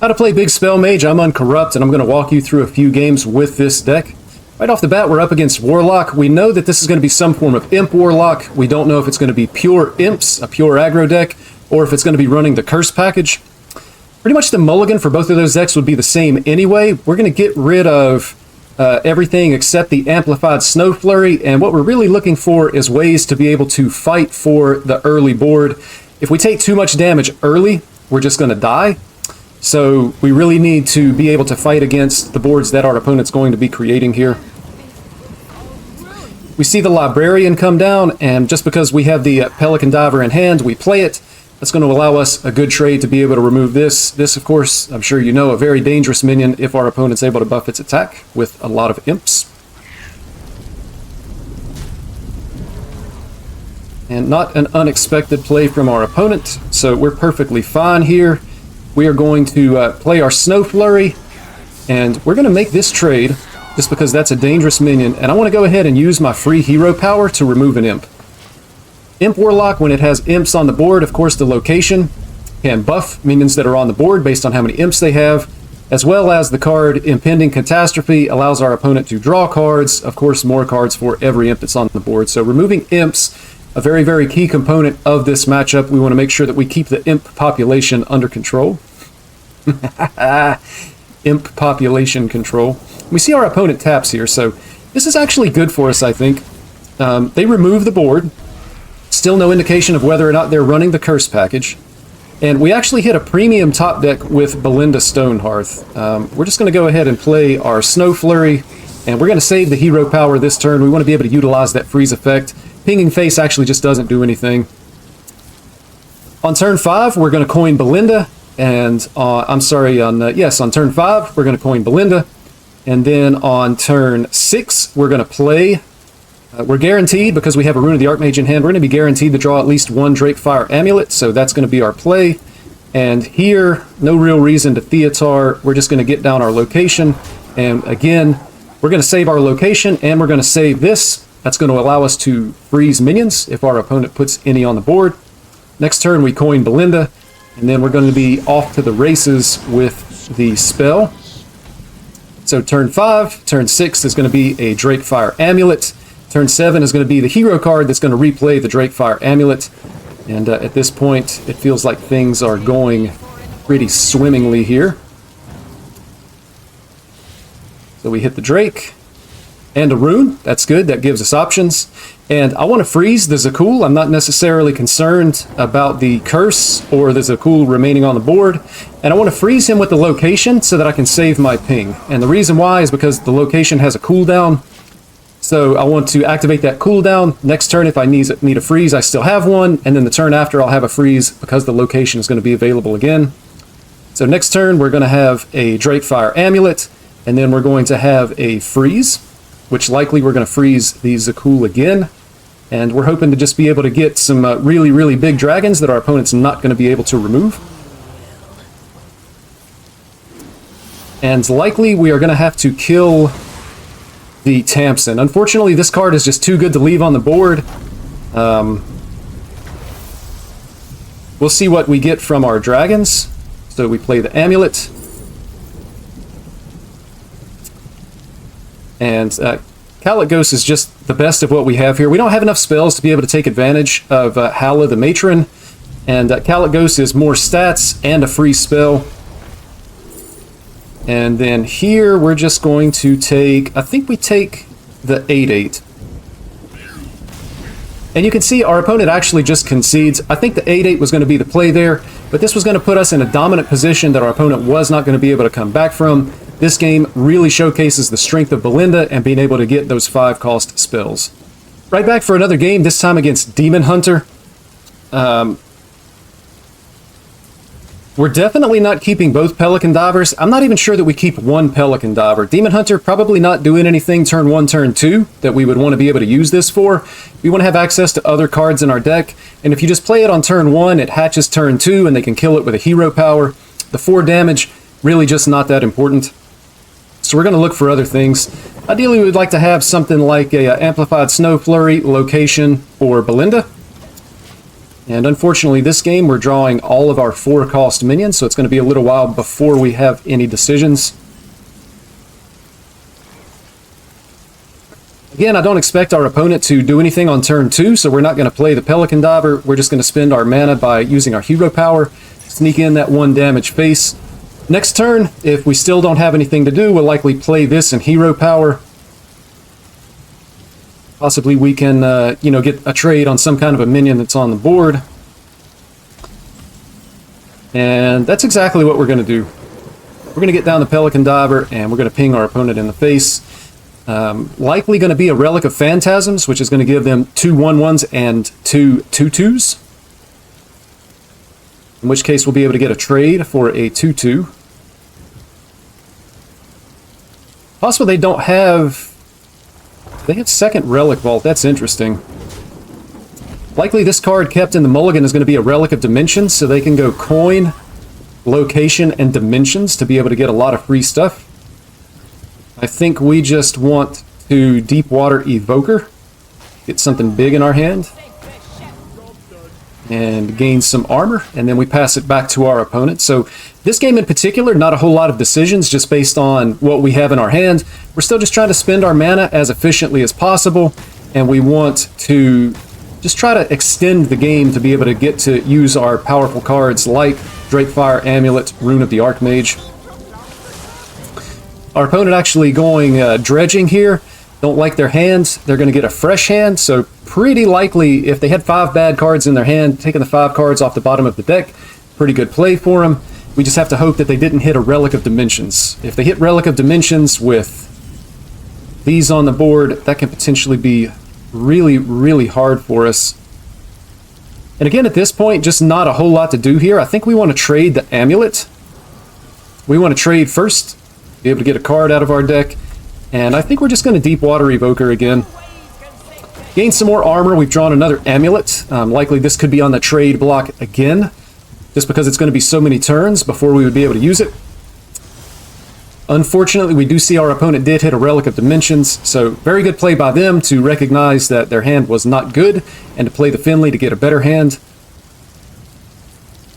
How to play Big Spell Mage. I'm Uncorrupt, and I'm going to walk you through a few games with this deck. Right off the bat, we're up against Warlock. We know that this is going to be some form of Imp Warlock. We don't know if it's going to be pure Imps, a pure aggro deck, or if it's going to be running the Curse package. Pretty much the mulligan for both of those decks would be the same anyway. We're going to get rid of everything except the Amplified Snow Flurry, and what we're really looking for is ways to be able to fight for the early board. If we take too much damage early, we're just going to die. So we really need to be able to fight against the boards that our opponent's going to be creating here. We see the Librarian come down, and just because we have the Pelican Diver in hand, we play it. That's going to allow us a good trade to be able to remove this. This, of course, I'm sure you know, a very dangerous minion if our opponent's able to buff its attack with a lot of Imps. And not an unexpected play from our opponent, so we're perfectly fine here. We are going to play our Snow Flurry, and we're going to make this trade just because that's a dangerous minion, and I want to go ahead and use my free hero power to remove an Imp. Imp Warlock, when it has Imps on the board, of course the location can buff minions that are on the board based on how many Imps they have, as well as the card Impending Catastrophe allows our opponent to draw cards, of course more cards for every Imp that's on the board. So removing Imps, a very, very key component of this matchup. We want to make sure that we keep the Imp population under control. Imp population control. We see our opponent taps here, so this is actually good for us, I think. They remove the board. Still no indication of whether or not they're running the Curse package. And we actually hit a premium top deck with Belinda Stonehearth. We're just going to go ahead and play our Snow Flurry, and we're going to save the hero power this turn. We want to be able to utilize that freeze effect. Pinging Face actually just doesn't do anything. On turn 5, we're going to coin Belinda, and on turn 5, we're going to coin Belinda, and then on turn 6, we're going to play. We're guaranteed, because we have a Rune of the Archmage in hand, we're going to be guaranteed to draw at least one Drakefire Amulet, so that's going to be our play. And here, no real reason to Theatar. We're just going to get down our location, and again, we're going to save our location, and we're going to save this. That's going to allow us to freeze minions if our opponent puts any on the board. Next turn, we coin Belinda, and then we're going to be off to the races with the spell. So turn 5, turn 6 is going to be a Drakefire Amulet. Turn 7 is going to be the hero card that's going to replay the Drakefire Amulet. And at this point, it feels like things are going pretty swimmingly here. So we hit the Drake and a Rune. That's good. That gives us options. And I want to freeze the Zakul. I'm not necessarily concerned about the Curse or the Zakul remaining on the board. And I want to freeze him with the location so that I can save my ping. And the reason why is because the location has a cooldown. So I want to activate that cooldown. Next turn, if I need a freeze, I still have one. And then the turn after, I'll have a freeze because the location is going to be available again. So next turn, we're going to have a Drakefire Amulet. And then we're going to have a freeze, which likely we're going to freeze the Zakul again. And we're hoping to just be able to get some really, really big dragons that our opponent's not going to be able to remove. And likely we are going to have to kill the Tamsin. Unfortunately, this card is just too good to leave on the board. We'll see what we get from our dragons. So we play the Amulet. And Kalikos is just the best of what we have here. We don't have enough spells to be able to take advantage of Hala the Matron. And Kalikos is more stats and a free spell. And then here we're just going to take, I think we take the 8/8. And you can see our opponent actually just concedes. I think the 8/8 was going to be the play there, but this was going to put us in a dominant position that our opponent was not going to be able to come back from. This game really showcases the strength of Belinda and being able to get those 5-cost spells. Right back for another game, this time against Demon Hunter. We're definitely not keeping both Pelican Divers. I'm not even sure that we keep one Pelican Diver. Demon Hunter probably not doing anything turn 1, turn 2 that we would want to be able to use this for. We want to have access to other cards in our deck, and if you just play it on turn 1, it hatches turn 2, and they can kill it with a hero power. The 4 damage, really just not that important. So we're going to look for other things. Ideally, we would like to have something like a Amplified Snow Flurry, Location, or Belinda. And unfortunately, this game we're drawing all of our 4-cost minions, so it's going to be a little while before we have any decisions. Again, I don't expect our opponent to do anything on turn 2, so we're not going to play the Pelican Diver. We're just going to spend our mana by using our hero power, sneak in that 1 damage face. Next turn, if we still don't have anything to do, we'll likely play this in hero power. Possibly we can, get a trade on some kind of a minion that's on the board. And that's exactly what we're going to do. We're going to get down the Pelican Diver, and we're going to ping our opponent in the face. Likely going to be a Relic of Phantasms, which is going to give them 2 1/1s and 2 2/2s. In which case we'll be able to get a trade for a 2/2. Possible they don't have... They have second Relic Vault. That's interesting. Likely this card kept in the mulligan is going to be a Relic of Dimensions, so they can go coin, location, and dimensions to be able to get a lot of free stuff. I think we just want to Deep Water Evoker, get something big in our hand, and gain some armor, and then we pass it back to our opponent. So this game in particular, not a whole lot of decisions just based on what we have in our hand. We're still just trying to spend our mana as efficiently as possible, and we want to just try to extend the game to be able to get to use our powerful cards like Drakefire Amulet, Rune of the Archmage. Our opponent actually going dredging here. Don't like their hands. They're going to get a fresh hand, so pretty likely if they had 5 bad cards in their hand, taking the 5 cards off the bottom of the deck, pretty good play for them. We just have to hope that they didn't hit a Relic of Dimensions. If they hit Relic of Dimensions with these on the board, that can potentially be really, really hard for us. And again, at this point, just not a whole lot to do here. I think we want to trade the Amulet. We want to trade first, be able to get a card out of our deck, and I think we're just going to Deep Water Evoker again. Gain some more armor. We've drawn another Amulet. Likely this could be on the trade block again, just because it's going to be so many turns before we would be able to use it. Unfortunately, we do see our opponent did hit a Relic of Dimensions, so very good play by them to recognize that their hand was not good and to play the Finley to get a better hand.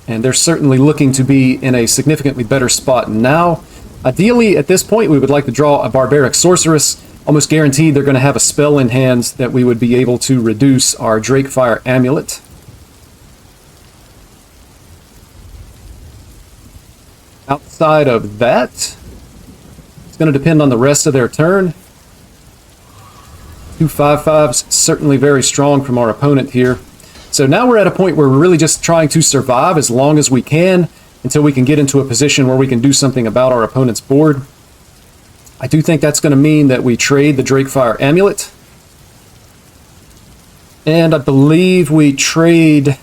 And they're certainly looking to be in a significantly better spot now. Ideally, at this point, we would like to draw a Barbaric Sorceress. Almost guaranteed they're going to have a spell in hand that we would be able to reduce our Drakefire Amulet. Outside of that, it's going to depend on the rest of their turn. 2 5/5s, certainly very strong from our opponent here. So now we're at a point where we're really just trying to survive as long as we can until we can get into a position where we can do something about our opponent's board. I do think that's going to mean that we trade the Drakefire Amulet. And I believe we trade...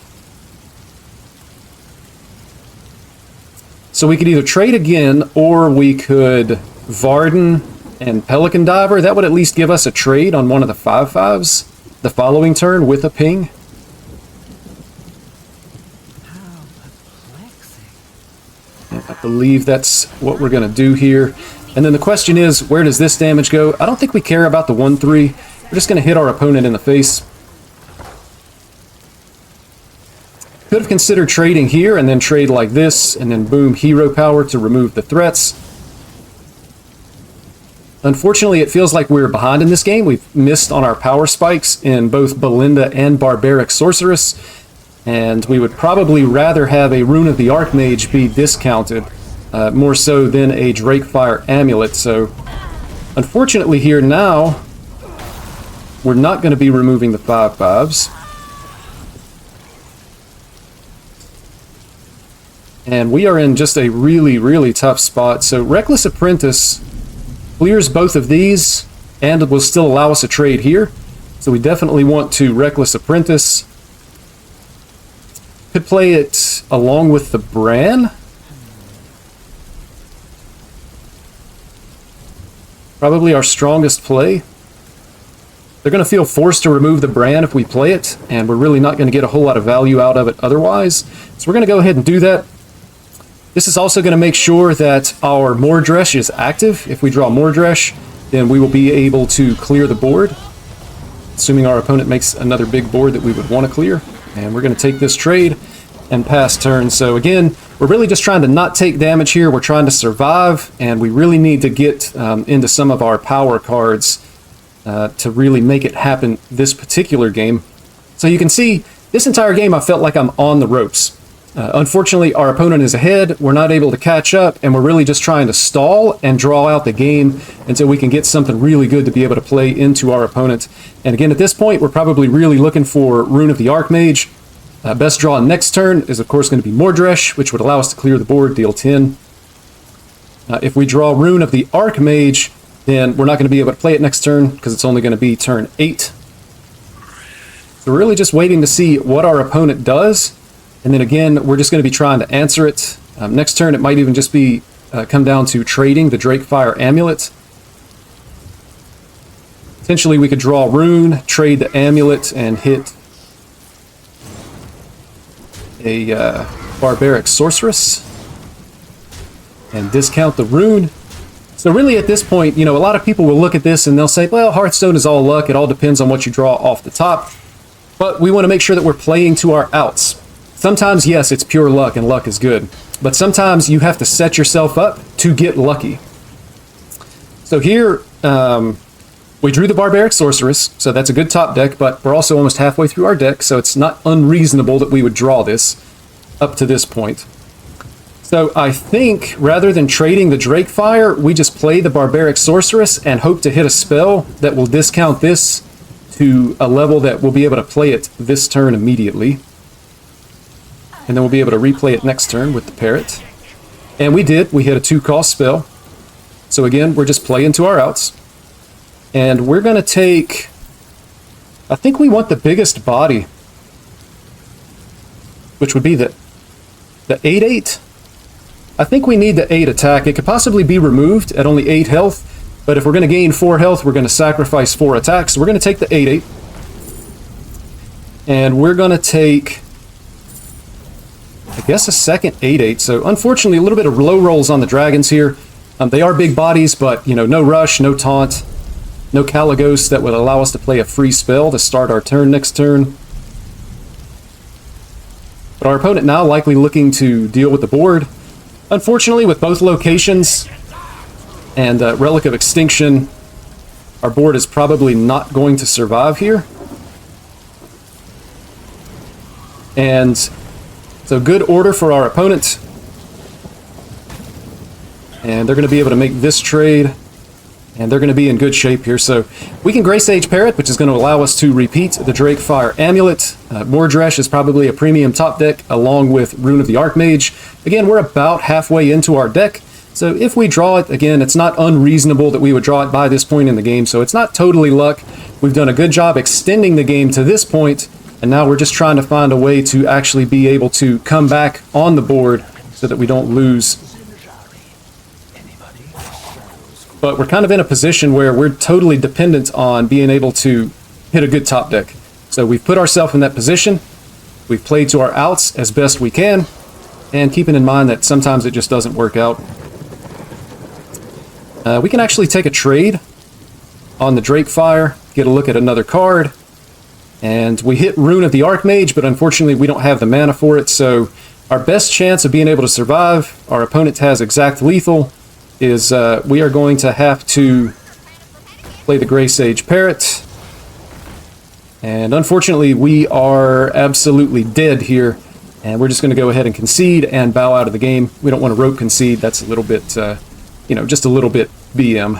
So we could either trade again, or we could Varden and Pelican Diver. That would at least give us a trade on one of the 5/5s the following turn with a ping. And I believe that's what we're going to do here. And then the question is, where does this damage go? I don't think we care about the 1/3. We're just going to hit our opponent in the face. Could have considered trading here and then trade like this, and then boom, hero power to remove the threats. Unfortunately, it feels like we're behind in this game. We've missed on our power spikes in both Belinda and Barbaric Sorceress, and we would probably rather have a Rune of the Archmage be discounted, more so than a Drakefire Amulet. So, unfortunately here now, we're not going to be removing the 5/5s. And we are in just a really, really tough spot. So Reckless Apprentice clears both of these and will still allow us a trade here. So we definitely want to Reckless Apprentice. Could play it along with the Bran. Probably our strongest play. They're going to feel forced to remove the Bran if we play it, and we're really not going to get a whole lot of value out of it otherwise. So we're going to go ahead and do that. This is also going to make sure that our Mordresh is active. If we draw Mordresh, then we will be able to clear the board, assuming our opponent makes another big board that we would want to clear. And we're going to take this trade and pass turn. So again, we're really just trying to not take damage here. We're trying to survive, and we really need to get into some of our power cards to really make it happen this particular game. So you can see, this entire game I felt like I'm on the ropes. Unfortunately, our opponent is ahead, we're not able to catch up, and we're really just trying to stall and draw out the game until we can get something really good to be able to play into our opponent. And again, at this point, we're probably really looking for Rune of the Archmage. Best draw next turn is, of course, going to be Mordresh, which would allow us to clear the board, deal 10. If we draw Rune of the Archmage, then we're not going to be able to play it next turn because it's only going to be turn 8. So we're really just waiting to see what our opponent does. And then again, we're just going to be trying to answer it. Next turn, it might even just be come down to trading the Drakefire Amulet. Potentially, we could draw Rune, trade the Amulet, and hit a Barbaric Sorceress. And discount the Rune. So really at this point, you know, a lot of people will look at this and they'll say, well, Hearthstone is all luck. It all depends on what you draw off the top. But we want to make sure that we're playing to our outs. Sometimes, yes, it's pure luck and luck is good. But sometimes you have to set yourself up to get lucky. So here, we drew the Barbaric Sorceress, so that's a good top deck, but we're also almost halfway through our deck, so it's not unreasonable that we would draw this up to this point. So I think, rather than trading the Drakefire, we just play the Barbaric Sorceress and hope to hit a spell that will discount this to a level that we'll be able to play it this turn immediately. And then we'll be able to replay it next turn with the Parrot. And we did. We hit a 2-cost spell. So again, we're just playing to our outs. And we're going to take... I think we want the biggest body. Which would be the 8/8. I think we need the 8 attack. It could possibly be removed at only 8 health. But if we're going to gain 4 health, we're going to sacrifice 4 attacks. So we're going to take the 8/8. And we're going to take... I guess a second 8/8. So unfortunately, a little bit of low rolls on the dragons here. They are big bodies, but you know, no rush, no taunt, no Caligos that would allow us to play a free spell to start our turn next turn. But our opponent now likely looking to deal with the board. Unfortunately, with both locations and Relic of Extinction, our board is probably not going to survive here. And so good order for our opponent. And they're going to be able to make this trade. And they're going to be in good shape here. So we can Grey Sage Parrot, which is going to allow us to repeat the Drakefire Amulet. Mordresh is probably a premium top deck, along with Rune of the Archmage. Again, we're about halfway into our deck. So if we draw it, again, it's not unreasonable that we would draw it by this point in the game. So it's not totally luck. We've done a good job extending the game to this point. And now we're just trying to find a way to actually be able to come back on the board so that we don't lose. But we're kind of in a position where we're totally dependent on being able to hit a good top deck. So we've put ourselves in that position. We've played to our outs as best we can. And keeping in mind that sometimes it just doesn't work out. We can actually take a trade on the Drakefire, get a look at another card. And we hit Rune of the Archmage, but unfortunately we don't have the mana for it, so our best chance of being able to survive, our opponent has exact lethal, is we are going to have to play the Grey Sage Parrot. And unfortunately we are absolutely dead here, and we're just going to go ahead and concede and bow out of the game. We don't want to rope concede, that's a little bit, you know, just a little bit BM.